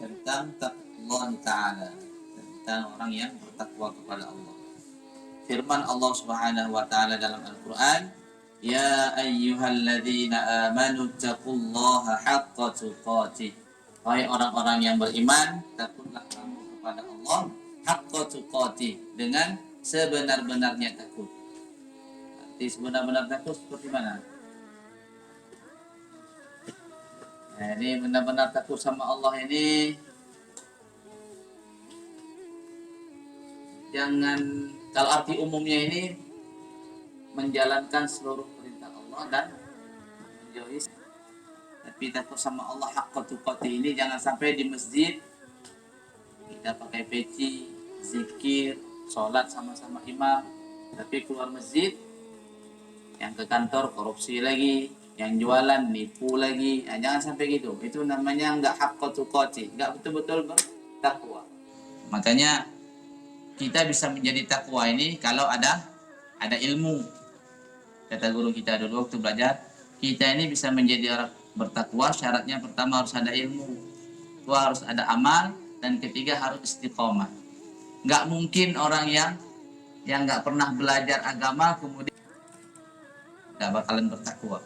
tentang taqwa Ta'ala, tentang orang yang bertakwa kepada Allah. Firman Allah Subhanahu wa taala dalam Al-Qur'an, "Ya ayyuhalladzina amanu taqullaha haqqa tuqatih." Wahai orang-orang yang beriman, takutlah kamu kepada Allah haqqa tuqatih, dengan sebenar-benarnya takut. Arti sebenar-benar takut seperti mana? Nah, ini benar-benar takut sama Allah ini jangan, kalau arti umumnya ini menjalankan seluruh perintah Allah dan menjauhi. Tapi takut sama Allah haqqa tuqatih ini jangan sampai di masjid kita pakai peci, zikir, sholat sama-sama imam, tapi keluar masjid yang ke kantor korupsi lagi, yang jualan nipu lagi. Nah, jangan sampai gitu. Itu namanya nggak haqqa tuqatih, nggak betul-betul bertakwa. Makanya kita bisa menjadi takwa ini kalau ada ilmu. Kata guru kita dulu waktu belajar, kita ini bisa menjadi orang bertakwa, syaratnya pertama harus ada ilmu, kedua harus ada amal, dan ketiga harus istiqomah. Nggak mungkin orang yang nggak pernah belajar agama kemudian nggak bakalan bertakwa.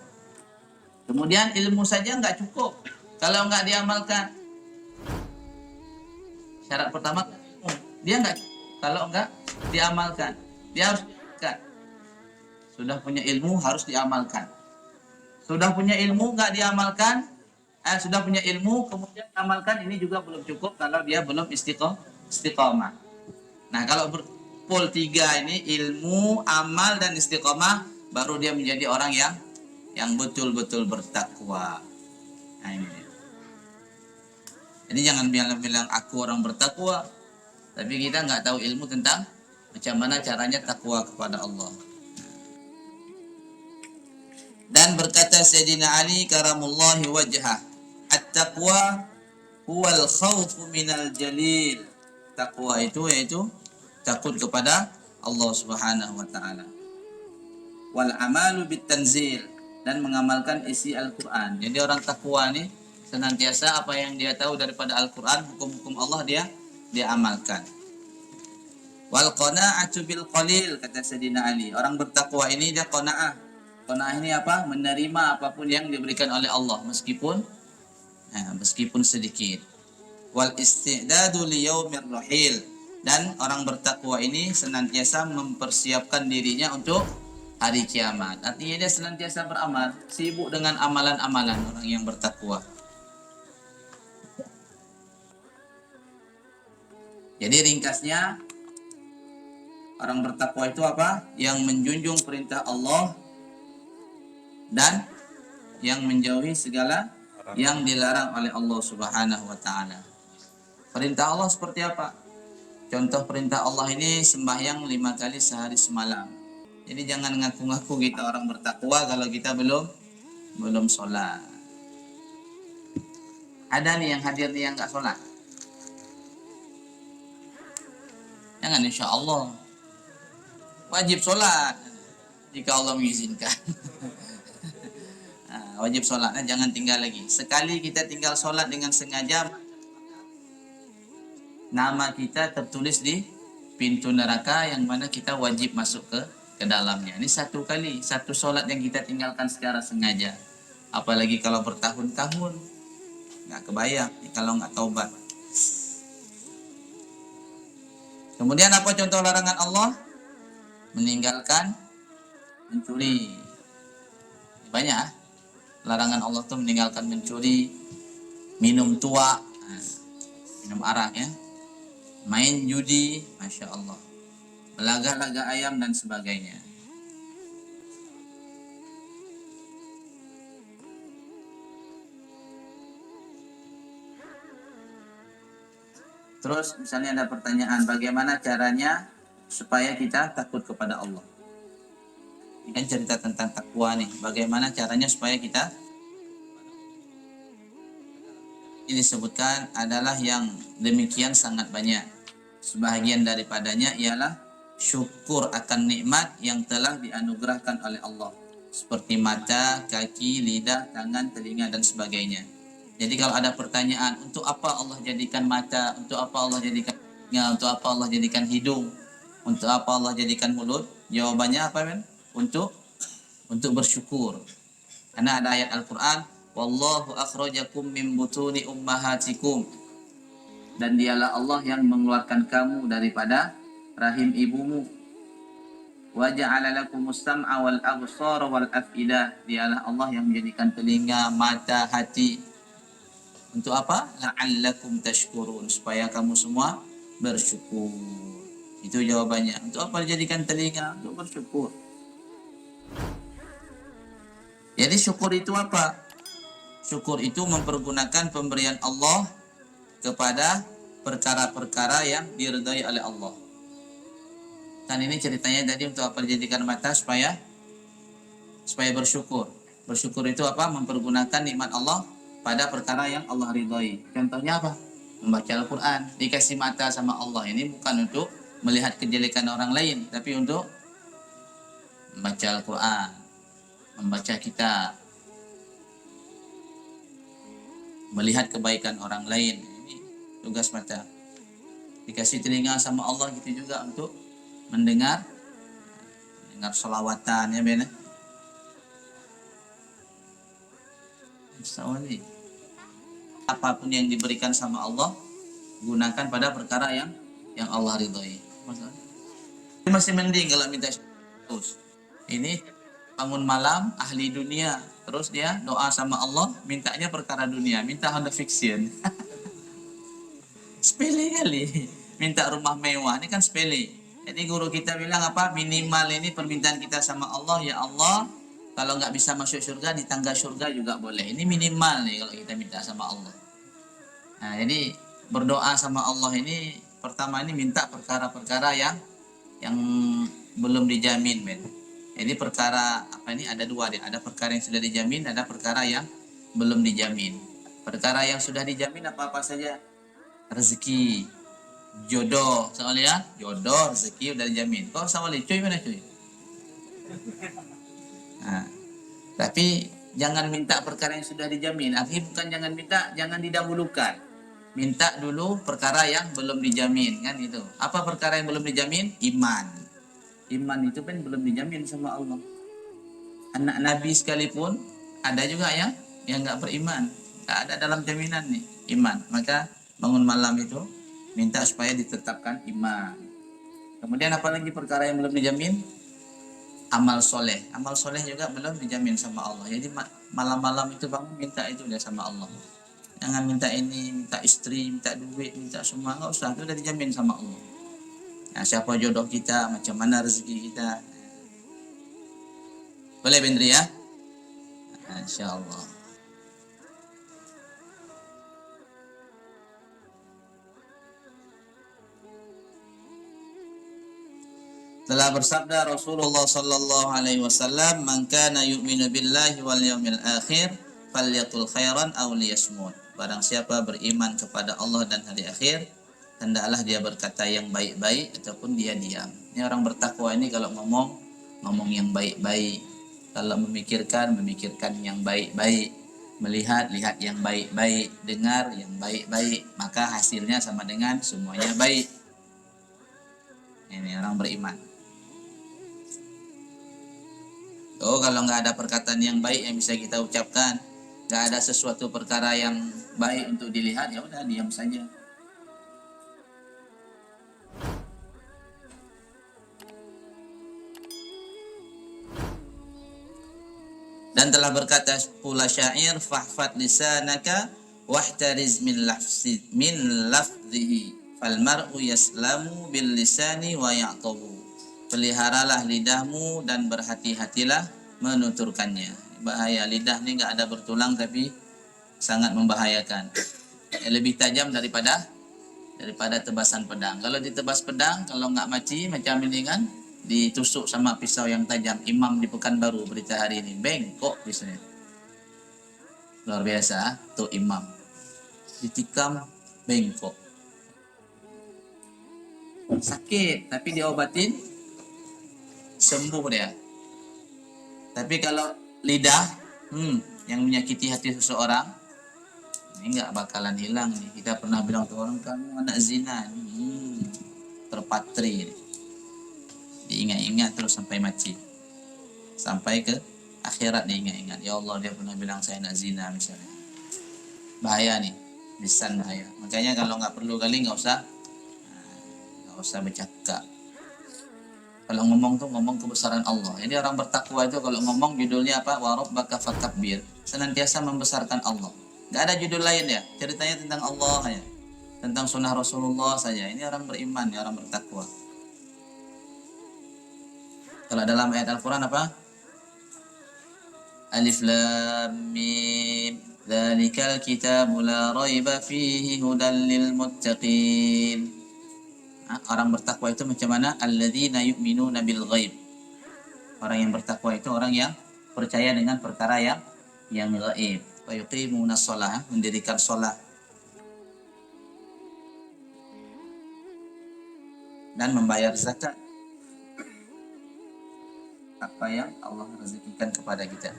Kemudian ilmu saja nggak cukup kalau nggak diamalkan. Syarat pertama ilmu, dia nggak, kalau nggak diamalkan, dia harus sudah punya ilmu harus diamalkan. Sudah punya ilmu nggak diamalkan, sudah punya ilmu kemudian diamalkan, ini juga belum cukup kalau dia belum istiqomah. Nah, kalau berpol 3 ini, ilmu, amal, dan istiqomah, baru dia menjadi orang yang betul-betul bertakwa. Nah, ini dia. Jadi jangan bilang aku orang bertakwa, tapi kita nggak tahu ilmu tentang macam mana caranya takwa kepada Allah. Dan berkata Sayyidina Ali karamullahi wajhah, at-taqwa huwal khawfu minal jalil. Takwa itu yaitu takut kepada Allah Subhanahu wa taala. Wal amalu bitanzil, dan mengamalkan isi Al-Qur'an. Jadi orang takwa ini senantiasa apa yang dia tahu daripada Al-Qur'an, hukum-hukum Allah dia amalkan. Wal qana'atu bil qalil, kata Sayyidina Ali. Orang bertakwa ini dia qanaah. Qanaah ini apa? Menerima apapun yang diberikan oleh Allah meskipun sedikit. Wal istidadu li yaumir rahil, dan orang bertakwa ini senantiasa mempersiapkan dirinya untuk hari kiamat. Artinya dia senantiasa beramal, sibuk dengan amalan-amalan orang yang bertakwa. Jadi ringkasnya, orang bertakwa itu apa? Yang menjunjung perintah Allah dan yang menjauhi segala yang dilarang oleh Allah Subhanahu wa taala. Perintah Allah seperti apa? Contoh perintah Allah ini sembahyang 5 kali sehari semalam. Jadi jangan ngaku-ngaku kita orang bertakwa kalau kita belum sholat. Ada nih yang hadir nih yang nggak sholat? Jangan, insya Allah wajib sholat jika Allah mengizinkan. Wajib sholatnya jangan tinggal lagi. Sekali kita tinggal sholat dengan sengaja, nama kita tertulis di pintu neraka yang mana kita wajib masuk ke dalamnya. Ini satu kali, satu sholat yang kita tinggalkan secara sengaja. Apalagi kalau bertahun-tahun, nggak kebayang kalau nggak taubat. Kemudian apa contoh larangan Allah? Meninggalkan mencuri. Banyak larangan Allah tuh meninggalkan mencuri, minum tua, minum arak ya, main judi, masya Allah, belaga-laga ayam dan sebagainya. Terus misalnya ada pertanyaan, bagaimana caranya supaya kita takut kepada Allah? Ini kan cerita tentang takwa nih. Bagaimana caranya supaya kita, ini disebutkan adalah yang demikian sangat banyak. Sebahagian daripadanya ialah syukur akan nikmat yang telah dianugerahkan oleh Allah, seperti mata, kaki, lidah, tangan, telinga, dan sebagainya. Jadi kalau ada pertanyaan, untuk apa Allah jadikan mata, untuk apa Allah jadikan telinga, untuk apa Allah jadikan hidung, untuk apa Allah jadikan mulut? Jawabannya apa, men? Untuk bersyukur. Karena ada ayat Al-Qur'an, wallahu akhrajakum min butuni ummahatikum. Dan dialah Allah yang mengeluarkan kamu daripada rahim ibumu. Wa ja'ala lakumus sam'a wal absara wal afidah. Dialah Allah yang menjadikan telinga, mata, hati. Untuk apa? La'allakum tashkurun, supaya kamu semua bersyukur. Itu jawabannya. Untuk apa dijadikan telinga? Untuk bersyukur. Jadi syukur itu apa? Syukur itu mempergunakan pemberian Allah kepada perkara-perkara yang diridhai oleh Allah. Kan ini ceritanya tadi, untuk apa dijadikan mata? Supaya bersyukur. Bersyukur itu apa? Mempergunakan nikmat Allah pada perkara yang Allah ridhai. Contohnya apa? Membaca Al-Quran. Dikasih mata sama Allah ini bukan untuk melihat kejelekan orang lain, tapi untuk membaca Al-Quran, membaca kitab, melihat kebaikan orang lain. Ini tugas mata. Dikasih telinga sama Allah gitu juga untuk mendengar sholawatan, ya benar. Apapun yang diberikan sama Allah, gunakan pada perkara yang Allah ridhoi. Ini masih mending kalau minta terus. Ini bangun malam ahli dunia, terus dia doa sama Allah, mintanya perkara dunia, minta Honda Fiction. Sepele kali. Minta rumah mewah, ini kan sepele. Jadi guru kita bilang apa? Minimal ini permintaan kita sama Allah, ya Allah, kalau nggak bisa masuk surga, di tangga surga juga boleh. Ini minimal nih kalau kita minta sama Allah. Nah, jadi berdoa sama Allah ini pertama ini minta perkara-perkara yang belum dijamin, men. Jadi perkara apa ini ada dua deh. Ada perkara yang sudah dijamin, ada perkara yang belum dijamin. Perkara yang sudah dijamin apa-apa saja. Rezeki, jodoh, soalnya jodoh, rezeki udah dijamin. Kok sama cuy mana cuy? Nah, tapi jangan minta perkara yang sudah dijamin. Artinya bukan jangan minta, jangan didahulukan. Minta dulu perkara yang belum dijamin, kan itu. Apa perkara yang belum dijamin? Iman. Iman itu kan belum dijamin sama Allah. Anak Nabi sekalipun ada juga yang nggak beriman, nggak ada dalam jaminan nih iman. Maka bangun malam itu minta supaya ditetapkan iman. Kemudian apalagi perkara yang belum dijamin? Amal soleh. Amal soleh juga belum dijamin sama Allah. Jadi malam-malam itu bangun minta itu dia sama Allah. Jangan minta ini, minta istri, minta duit, minta semua, nggak usah. Itu udah dijamin sama Allah. Nah, siapa jodoh kita, macam mana rezeki kita. Boleh Bendri ya? Nah, insya Allah. Telah bersabda Rasulullah sallallahu alaihi wasallam, "Man kana yu'minu billahi wal yawmil akhir falyaqul khairan aw liyasmut." Barang siapa beriman kepada Allah dan hari akhir, hendaklah dia berkata yang baik-baik ataupun dia diam. Ini orang bertakwa ini kalau ngomong yang baik-baik, kalau memikirkan yang baik-baik, lihat yang baik-baik, dengar yang baik-baik, maka hasilnya sama dengan semuanya baik. Ini orang beriman. Oh, kalau nggak ada perkataan yang baik yang bisa kita ucapkan, nggak ada sesuatu perkara yang baik untuk dilihat, ya udah diam saja. Dan telah berkata pula syair, fahfad lisanaka wahtariz min lafzihi fal mar'u yaslamu bil lisani wa ya'tabu. Peliharalah lidahmu dan berhati-hatilah menuturkannya. Bahaya, lidah ini nggak ada bertulang tapi sangat membahayakan. Lebih tajam daripada tebasan pedang. Kalau ditebas pedang, kalau nggak mati macam ini kan, ditusuk sama pisau yang tajam. Imam di Pekanbaru berita hari ini, bengkok pisaunya. Luar biasa tuh imam. Ditikam bengkok. Sakit tapi diobatin sembuh dia. Tapi kalau lidah yang menyakiti hati seseorang, Ini nggak bakalan hilang nih. Kita pernah bilang ke orang, kamu anak zina, terpatri nih. Diingat-ingat terus sampai mati, sampai ke akhirat diingat-ingat. Ya Allah, dia pernah bilang saya anak zina misalnya. Bahaya nih, lisan bahaya. Makanya kalau nggak perlu kali nggak usah bercakap. Kalau ngomong tuh ngomong kebesaran Allah. Ini orang bertakwa itu kalau ngomong judulnya apa? Wa rabbaka fakabbir. Senantiasa membesarkan Allah. Gak ada judul lain ya. Ceritanya tentang Allah ya. Tentang sunnah Rasulullah saja. Ini orang beriman, ya, orang bertakwa. Kalau dalam ayat Al-Quran apa? Alif Lam Mim. Dzalikal kitabu la raiba fihi hudan lil muttaqin. Orang bertakwa itu macam mana? Alladzina yu'minuna bil ghaib. Orang yang bertakwa itu orang yang percaya dengan perkara yang gaib. Wa yuqimuna shalah, mendirikan shalah. Dan membayar zakat. Apa yang Allah rezekikan kepada kita.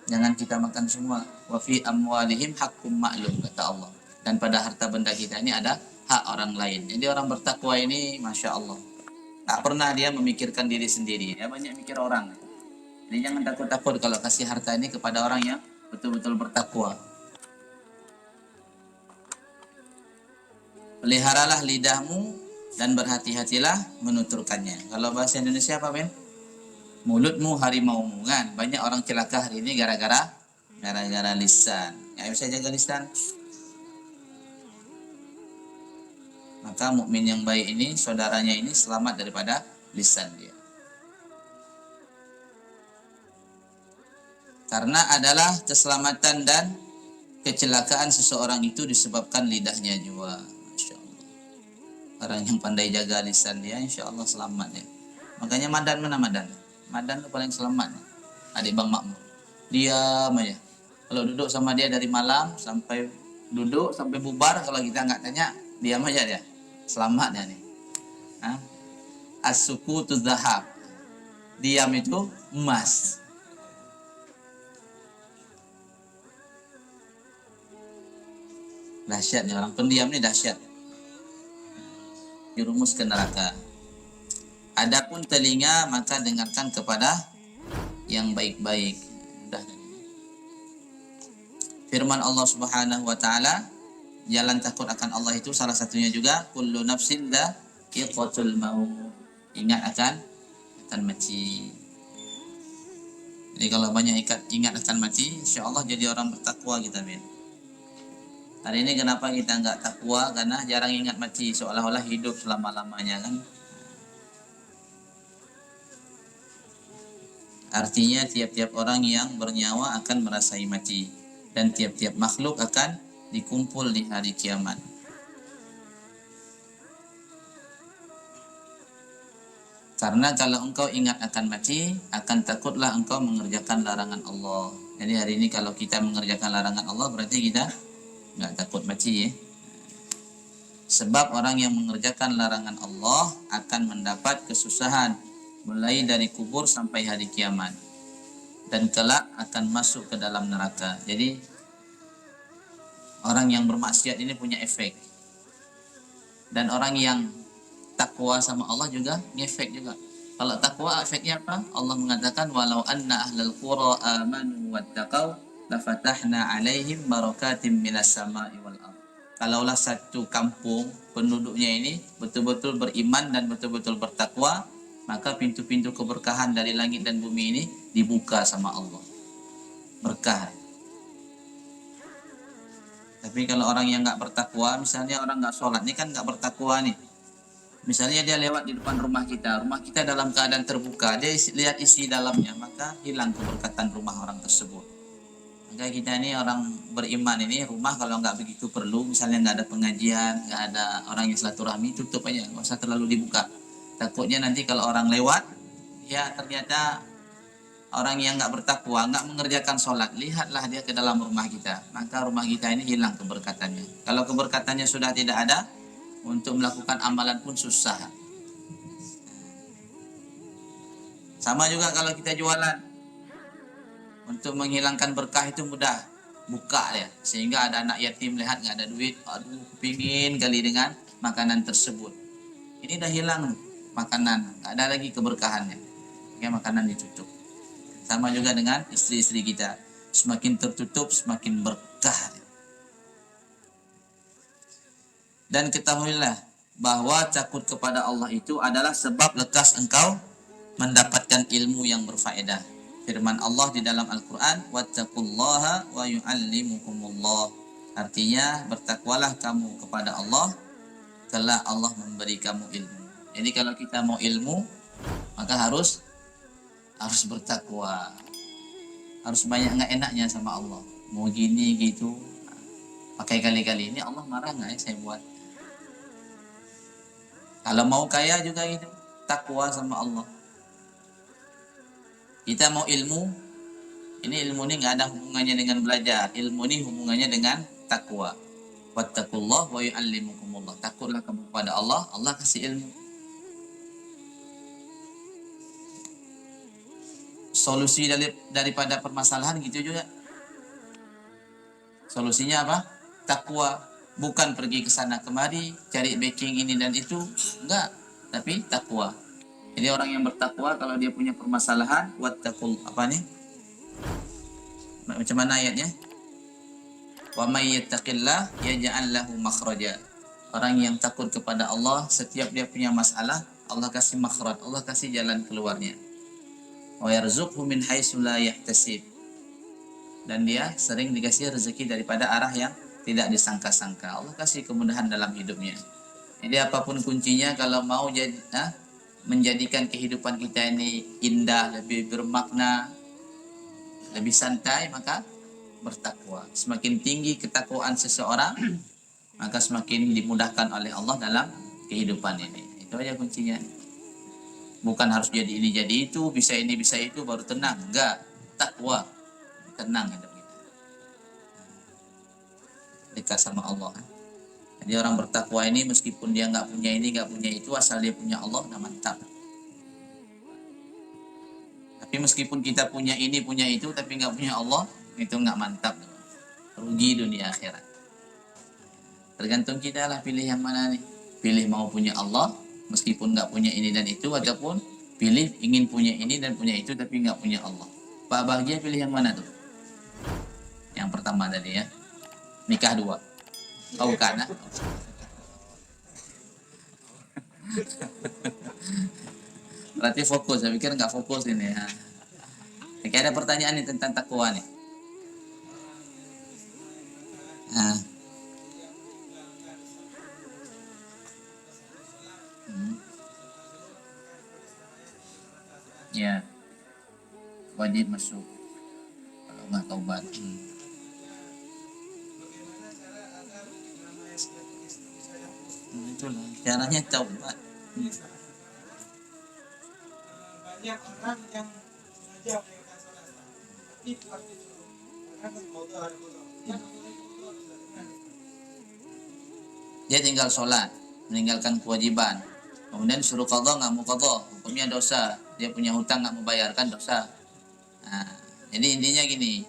Jangan kita makan semua. Wa fi amwalihim haqqum ma'lum, kata Allah. Dan pada harta benda kita ini ada hak orang lain. Jadi orang bertakwa ini Masya Allah, tak pernah dia memikirkan diri sendiri, dia banyak mikir orang. Jadi jangan takut-takut kalau kasih harta ini kepada orang yang betul-betul bertakwa. Peliharalah lidahmu dan berhati-hatilah menuturkannya. Kalau bahasa Indonesia apa, Ben? Mulutmu harimaumu, kan? Banyak orang celaka hari ini gara-gara lisan. Ya, bisa jaga lisan. Maka mukmin yang baik ini, saudaranya ini selamat daripada lisan dia. Karena adalah keselamatan dan kecelakaan seseorang itu disebabkan lidahnya juga. Masya Allah. Orang yang pandai jaga lisan dia, insya Allah selamat ya. Makanya Madan mana Madan? Madan itu paling selamat. Adik Bang Makmur. Diam aja. Kalau duduk sama dia dari malam sampai bubar, kalau kita nggak tanya, diam aja dia. Selamat ya nih. As-sukutu zahab. Diam itu emas. Dahsyat nih, orang pendiam nih dahsyat. Dirumus ke neraka. Adapun telinga, maka dengarkan kepada yang baik-baik. Firman Allah Subhanahu wa taala, jalan takut akan Allah itu salah satunya juga kullu nafsin dha'iqatul maut. Ingat akan mati. Jadi kalau banyak ingat akan mati, insyaallah jadi orang bertakwa kita, Ben. Hari ini kenapa kita enggak takwa? Karena jarang ingat mati, seolah-olah hidup selama-lamanya, kan? Artinya tiap-tiap orang yang bernyawa akan merasai mati, dan tiap-tiap makhluk akan dikumpul di hari kiamat. Karena kalau engkau ingat akan mati, akan takutlah engkau mengerjakan larangan Allah. Jadi hari ini kalau kita mengerjakan larangan Allah, berarti kita nggak takut mati ya. Sebab orang yang mengerjakan larangan Allah akan mendapat kesusahan mulai dari kubur sampai hari kiamat, dan kelak akan masuk ke dalam neraka. Jadi orang yang bermaksiat ini punya efek, dan orang yang takwa sama Allah juga ngefek juga. Kalau takwa efeknya apa? Allah mengatakan walau anna ahlal qura amanu wattaqau lafatahna alaihim barakatim minas sama'i wal ardh. Kalaulah satu kampung penduduknya ini betul-betul beriman dan betul-betul bertakwa, maka pintu-pintu keberkahan dari langit dan bumi ini dibuka sama Allah. Berkah. Tapi kalau orang yang nggak bertakwa, misalnya orang nggak sholat, ini kan nggak bertakwa nih. Misalnya dia lewat di depan rumah kita dalam keadaan terbuka, dia lihat isi dalamnya, maka hilang keberkatan rumah orang tersebut. Maka kita ini orang beriman ini, rumah kalau nggak begitu perlu, misalnya nggak ada pengajian, nggak ada orang yang silaturahmi, tutup aja, nggak usah terlalu dibuka. Takutnya nanti kalau orang lewat, ya ternyata orang yang nggak bertakwa, nggak mengerjakan sholat, lihatlah dia ke dalam rumah kita, maka rumah kita ini hilang keberkatannya. Kalau keberkatannya sudah tidak ada, untuk melakukan amalan pun susah. Sama juga kalau kita jualan, untuk menghilangkan berkah itu mudah. buka dia, sehingga ada anak yatim lihat nggak ada duit, aduh kepingin kali dengan makanan tersebut. Ini dah hilang makanan, nggak ada lagi keberkahannya, kayak makanan ditutup. Sama juga dengan istri-istri kita, semakin tertutup semakin berkah. Dan ketahuilah bahwa takut kepada Allah itu adalah sebab lekas engkau mendapatkan ilmu yang berfaedah. Firman Allah di dalam Al-Quran, wattaqullaha wa yu'allimukumullah. Artinya bertakwalah kamu kepada Allah, kelak Allah memberi kamu ilmu. Jadi kalau kita mau ilmu, maka harus bertakwa. Harus banyak nggak enaknya sama Allah. Mau gini gitu, pakai kali-kali ini Allah marah nggak ya saya buat. Kalau mau kaya juga gitu, takwa sama Allah. Kita mau ilmu, ini ilmu ini nggak ada hubungannya dengan belajar. Ilmu ini hubungannya dengan takwa. Wattaqullah wa yu'allimukumullah. Takutlah kamu kepada Allah, Allah kasih ilmu. Solusi daripada permasalahan gitu juga. Solusinya apa? Takwa. Bukan pergi ke sana kemari, cari backing ini dan itu, enggak. Tapi takwa. Jadi orang yang bertakwa kalau dia punya permasalahan, wattaqul apa nih? Macam mana ayatnya? Wa may yattaqillah yaj'al lahu makhraja. Orang yang takut kepada Allah, setiap dia punya masalah, Allah kasih makhraj, Allah kasih jalan keluarnya. Wa yarzuqhu min haitsu la yahtasib. Dan dia sering dikasih rezeki daripada arah yang tidak disangka-sangka. Allah kasih kemudahan dalam hidupnya. Jadi apapun kuncinya, kalau mau menjadikan kehidupan kita ini indah, lebih bermakna, lebih santai, maka bertakwa. Semakin tinggi ketakwaan seseorang, maka semakin dimudahkan oleh Allah dalam kehidupan ini. Itu aja kuncinya. Bukan harus jadi ini jadi itu, bisa ini bisa itu baru tenang. Enggak, takwa, tenang hidup kita. Dekat sama Allah. Jadi orang bertakwa ini meskipun dia nggak punya ini, nggak punya itu, asal dia punya Allah, udah mantap. Tapi meskipun kita punya ini, punya itu, tapi nggak punya Allah, itu nggak mantap. Rugi dunia akhirat. Tergantung kita lah pilih yang mana nih. Pilih mau punya Allah, meskipun nggak punya ini dan itu, ataupun pilih ingin punya ini dan punya itu, tapi nggak punya Allah. Pak bahagia pilih yang mana tuh? Yang pertama tadi ya. Nikah dua. Oh bukan, berarti fokus. Saya pikir nggak fokus ini ya. Oke, ada pertanyaan nih tentang takwa nih. Nah. Ya, wajib masuk kalau nggak taubat. Itulah caranya taubat. Banyak orang yang sengaja meninggalkan sholat, tapi pas disuruh karena kemudian Dia tinggal sholat, meninggalkan kewajiban, kemudian suruh qadha nggak mau qadha, hukumnya dosa. Dia punya hutang nggak mau bayarkan, dosa. Nah, jadi intinya gini,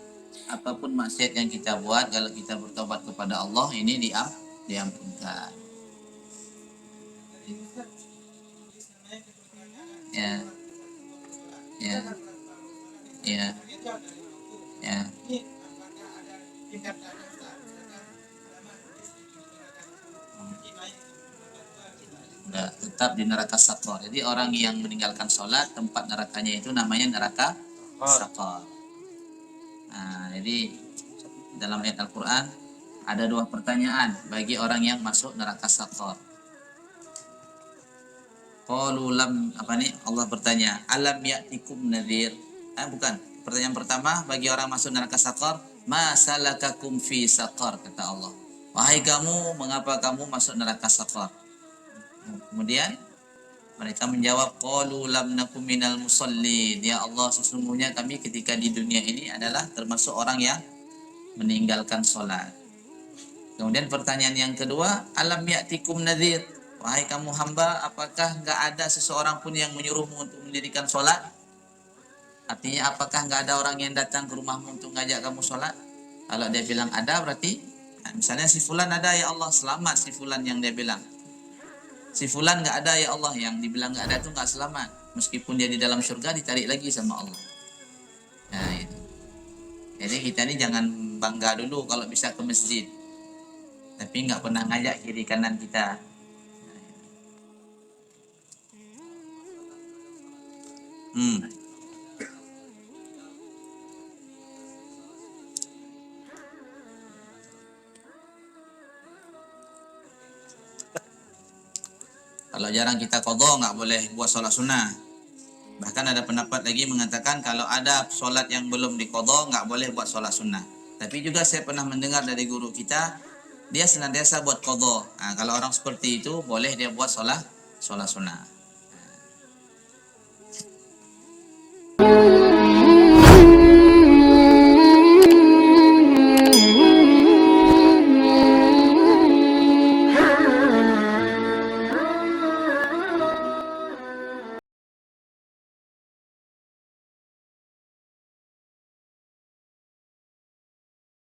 apapun maksiat yang kita buat, kalau kita bertobat kepada Allah, ini diampunkan. Ya, ya, ya, ya. Enggak, tetap di neraka sakor. Jadi orang yang meninggalkan sholat, tempat nerakanya itu namanya neraka sakor. Nah, jadi dalam ayat Al-Quran ada dua pertanyaan bagi orang yang masuk neraka sakor. Qalu lam apa nih? Allah bertanya, alam ya'tikum nadhir? Bukan. Pertanyaan pertama bagi orang masuk neraka sakor, ma salakakum fi sakor, kata Allah. Wahai kamu, mengapa kamu masuk neraka sakor? Kemudian mereka menjawab, qalu lam nakum minal musallin. Ya Allah, sesungguhnya kami ketika di dunia ini adalah termasuk orang yang meninggalkan sholat. Kemudian pertanyaan yang kedua, alam ya'tikum nadhir? Wahai kamu hamba, apakah nggak ada seseorang pun yang menyuruhmu untuk mendirikan sholat? Artinya apakah nggak ada orang yang datang ke rumahmu untuk ngajak kamu sholat? Kalau dia bilang ada berarti, misalnya si fulan ada ya Allah, selamat si fulan yang dia bilang. Si fulan nggak ada ya Allah, yang dibilang nggak ada itu nggak selamat. Meskipun dia di dalam surga ditarik lagi sama Allah. Nah itu. Jadi kita ini jangan bangga dulu kalau bisa ke masjid, tapi nggak pernah ngajak kiri kanan kita. Hmm. Kalau jarang kita qadha nggak boleh buat sholat sunnah. Bahkan ada pendapat lagi mengatakan kalau ada sholat yang belum diqadha nggak boleh buat sholat sunnah. Tapi juga saya pernah mendengar dari guru kita, dia senantiasa buat qadha. Nah, kalau orang seperti itu boleh dia buat sholat sunnah.